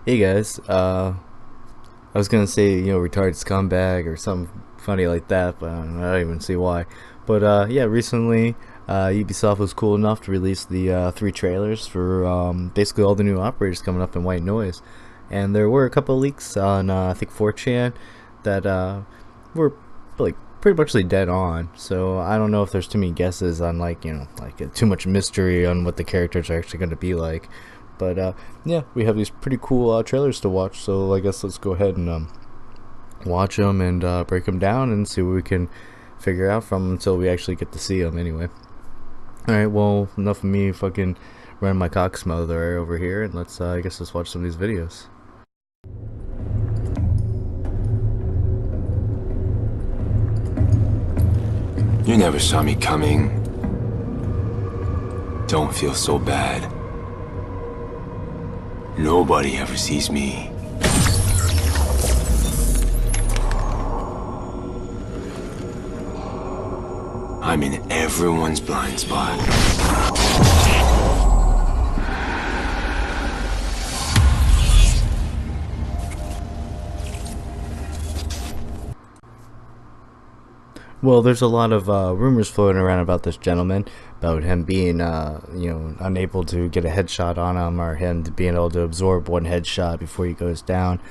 Hey guys, I was gonna say, retarded scumbag or something funny like that, but I don't even see why. But yeah, recently Ubisoft was cool enough to release the three trailers for basically all the new operators coming up in White Noise, and there were a couple of leaks on I think 4chan that were like pretty much dead on. So I don't know if there's too many guesses on too much mystery on what the characters are actually going to be like. But yeah, we have these pretty cool trailers to watch, so I guess let's go ahead and watch them and break them down and see what we can figure out from them until we actually get to see them anyway. Alright, well, enough of me fucking running my cock smother over here, and I guess let's watch some of these videos. You never saw me coming. Don't feel so bad. Nobody ever sees me. I'm in everyone's blind spot. Well, there's a lot of rumors floating around about this gentleman, about him being, unable to get a headshot on him, or him being able to absorb one headshot before he goes down.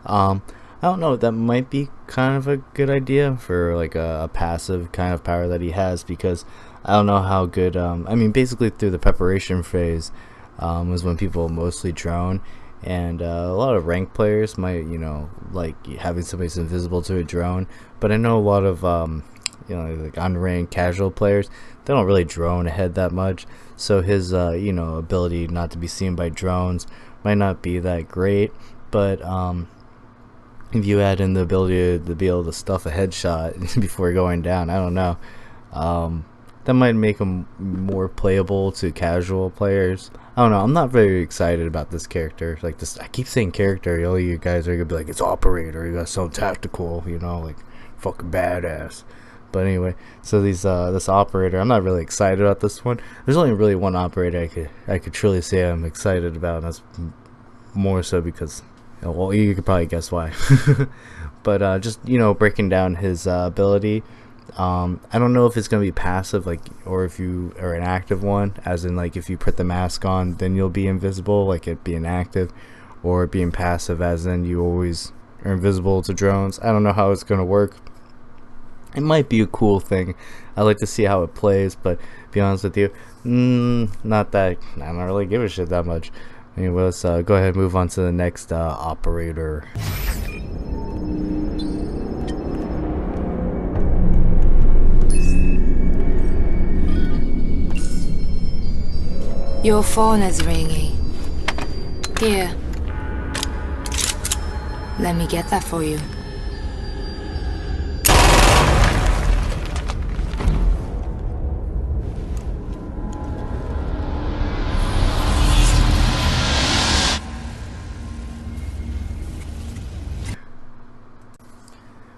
I don't know. That might be kind of a good idea for like a passive kind of power that he has, because I don't know how good. I mean, basically through the preparation phase was when people mostly drone. And a lot of ranked players might, like having somebody invisible to a drone. But I know a lot of like unranked casual players, they don't really drone ahead that much, so his ability not to be seen by drones might not be that great. But if you add in the ability to be able to stuff a headshot before going down, I don't know, that might make him more playable to casual players. I don't know, I'm not very excited about this character. Like this, I keep saying character, all you guys are gonna be like, it's operator, you got so tactical, like fucking badass. But anyway, so this operator, I'm not really excited about this one. There's only really one operator I could truly say I'm excited about, and that's more so because, well, you could probably guess why. But just breaking down his ability. I don't know if it's gonna be passive, like, or if you are an active one, as in like if you put the mask on, then you'll be invisible, like it being active, or it being passive, as in you always are invisible to drones. I don't know how it's gonna work. It might be a cool thing. I'd like to see how it plays, but to be honest with you, not that. I don't really give a shit that much. Anyway, let's go ahead and move on to the next operator. Your phone is ringing. Here. Let me get that for you.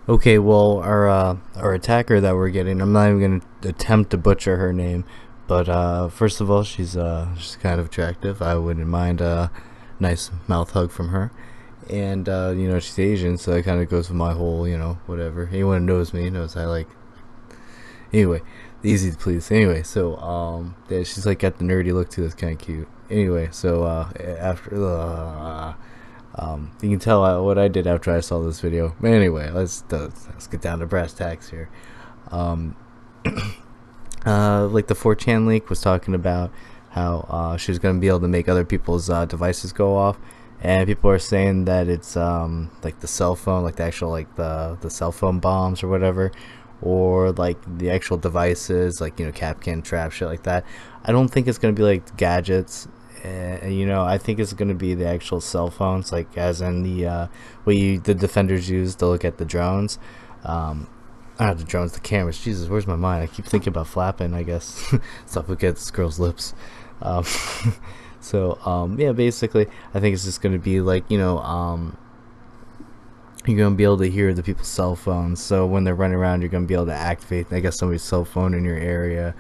Okay, well, our attacker that we're getting, I'm not even gonna attempt to butcher her name, but first of all, she's kind of attractive. I wouldn't mind a nice mouth hug from her, and she's Asian, so it kind of goes with my whole, whatever. Anyone who knows me knows I like. Anyway, easy to please. Anyway, so yeah, she's like got the nerdy look too. That's kind of cute. Anyway, so after you can tell what I did after I saw this video. But anyway, let's get down to brass tacks here. Like the 4chan leak was talking about how she was going to be able to make other people's devices go off, and people are saying that it's like the cell phone, like the actual the cell phone bombs or whatever, or like the actual devices, like Capcan trap shit like that. I don't think it's going to be like gadgets. I think it's going to be the actual cell phones, like as in the the defenders use to look at the drones. Not the drones, the cameras. Jesus, where's my mind? I keep thinking about flapping, I guess. Stop looking at this girl's lips. Yeah, basically, I think it's just going to be like, you're going to be able to hear the people's cell phones. So when they're running around, you're going to be able to activate, I guess, somebody's cell phone in your area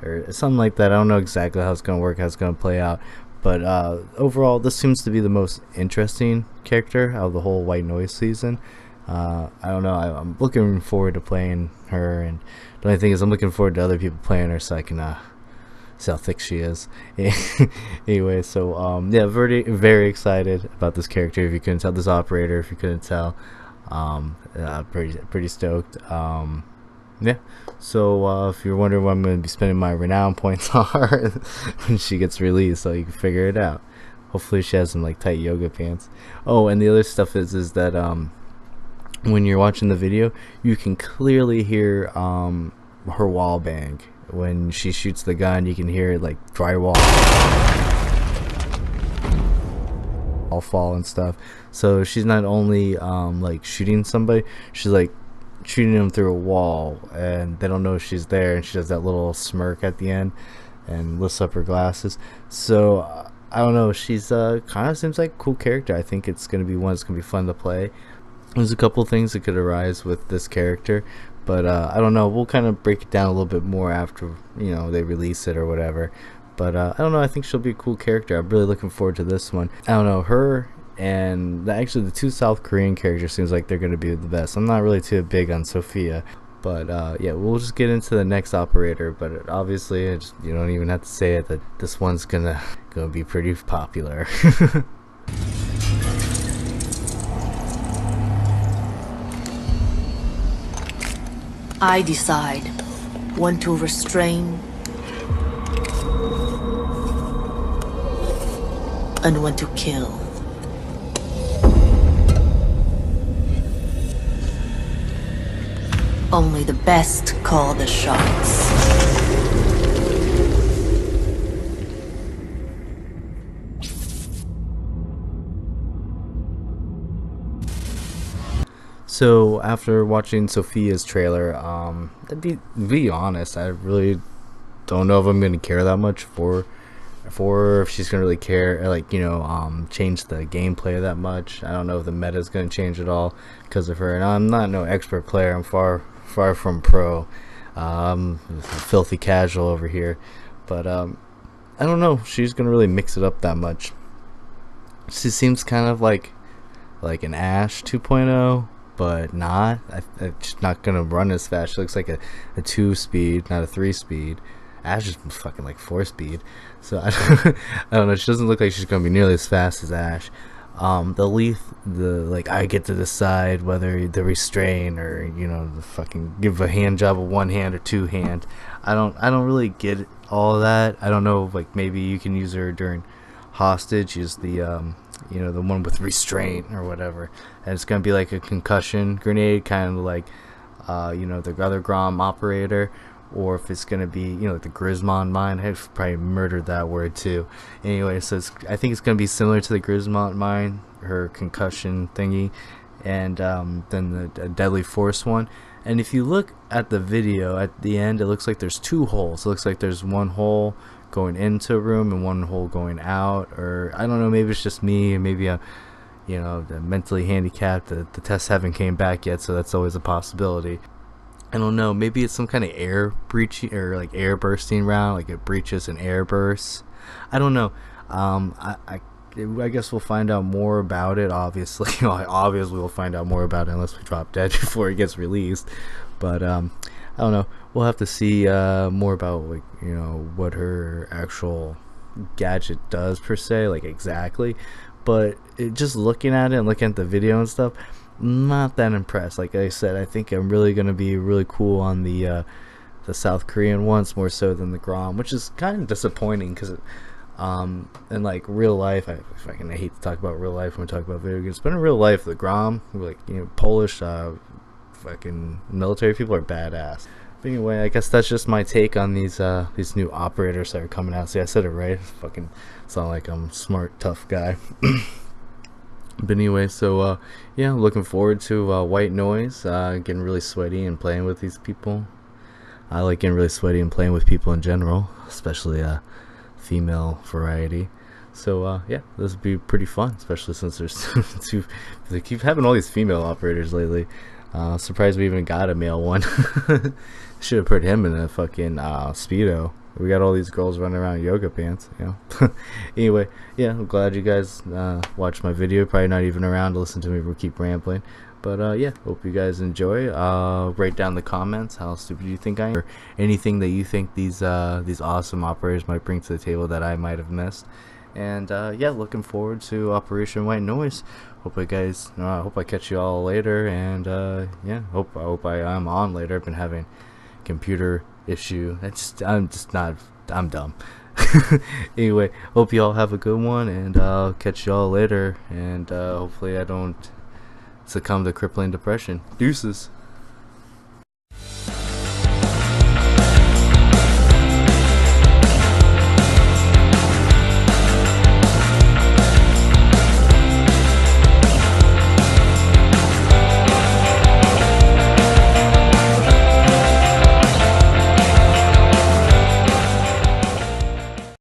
or something like that. I don't know exactly how it's going to work, how it's going to play out. But overall, this seems to be the most interesting character out of the whole White Noise season. I don't know. I'm looking forward to playing her, and the only thing is, I'm looking forward to other people playing her so I can see how thick she is. Anyway, so yeah, very excited about this character. If you couldn't tell, this operator, if you couldn't tell, pretty stoked. Yeah. So if you're wondering what I'm going to be spending my renown points on when she gets released, so you can figure it out. Hopefully she has some like tight yoga pants. Oh, and the other stuff is that when you're watching the video, you can clearly hear her wall bang. When she shoots the gun, you can hear like drywall all fall and stuff. So she's not only like shooting somebody, she's like shooting them through a wall, and they don't know she's there, and she does that little smirk at the end and lifts up her glasses. So I don't know, she's kind of seems like a cool character. I think it's gonna be one that's gonna be fun to play. There's a couple things that could arise with this character, but I don't know, we'll kind of break it down a little bit more after, you know, they release it or whatever. But I don't know, I think she'll be a cool character. I'm really looking forward to this one. I don't know, her and actually the two South Korean characters seems like they're going to be the best. I'm not really too big on Sophia, but yeah, we'll just get into the next operator. But obviously you don't even have to say it that this one's gonna be pretty popular. I decide when to restrain and when to kill. Only the best call the shots. So after watching Sophia's trailer, to be honest, I really don't know if I'm gonna care that much for if she's gonna really care, like, you know, change the gameplay that much. I don't know if the meta is gonna change at all because of her. And I'm not no expert player. I'm far from pro. Filthy casual over here. But I don't know if she's gonna really mix it up that much. She seems kind of like an Ash 2.0. But not. She's not gonna run as fast. She looks like a 2-speed, not a 3-speed. Ash is fucking like 4-speed. So I don't know. She doesn't look like she's gonna be nearly as fast as Ash. Like I get to decide whether the restrain or, you know, the fucking give a hand job of one hand or two hand. I don't really get all of that. I don't know. Like maybe you can use her during hostage. Use the you know, the one with restraint or whatever, and it's gonna be like a concussion grenade, kind of like you know, the other Grom operator, or if it's gonna be, you know, like the Grismon mine. I've probably murdered that word too. Anyway, so I think it's gonna be similar to the Grismon mine, her concussion thingy, and then the deadly force one. And if you look at the video at the end, it looks like there's two holes. It looks like there's one hole going into a room and one hole going out, or I don't know, maybe it's just me, maybe I'm, you know, mentally handicapped. The tests haven't came back yet, so that's always a possibility. I don't know, maybe it's some kind of air breach or like air bursting round, like it breaches and air bursts. I don't know. I guess we'll find out more about it. Obviously, obviously we'll find out more about it unless we drop dead before it gets released. But I don't know. We'll have to see more about, like, you know, what her actual gadget does per se, like exactly. But just looking at it and looking at the video and stuff, I'm not that impressed. Like I said, I think I'm really gonna be really cool on the South Korean ones more so than the Grom, which is kind of disappointing because in like real life, I hate to talk about real life when we talk about video games, but in real life, the Grom, like, you know, Polish fucking military people are badass. But anyway, I guess that's just my take on these new operators that are coming out. See, I said it right. Fucking sound like I'm a smart, tough guy. But anyway, so yeah, looking forward to White Noise. Getting really sweaty and playing with these people. I like getting really sweaty and playing with people in general, especially female variety. So yeah, this would be pretty fun, especially since there's two. They keep having all these female operators lately. Surprised we even got a male one. Should have put him in a fucking Speedo. We got all these girls running around in yoga pants, you know. Anyway, yeah, I'm glad you guys watched my video. Probably not even around to listen to me keep rambling. But yeah, hope you guys enjoy. Write down in the comments how stupid you think I am, or anything that you think these awesome operators might bring to the table that I might have missed. And yeah, looking forward to Operation White Noise. Hope I guys, hope I catch you all later. And yeah, hope I am on later. I've been having computer issue. I'm just not. I'm dumb. Anyway, hope you all have a good one, and I'll catch you all later. And hopefully I don't succumb to crippling depression. Deuces.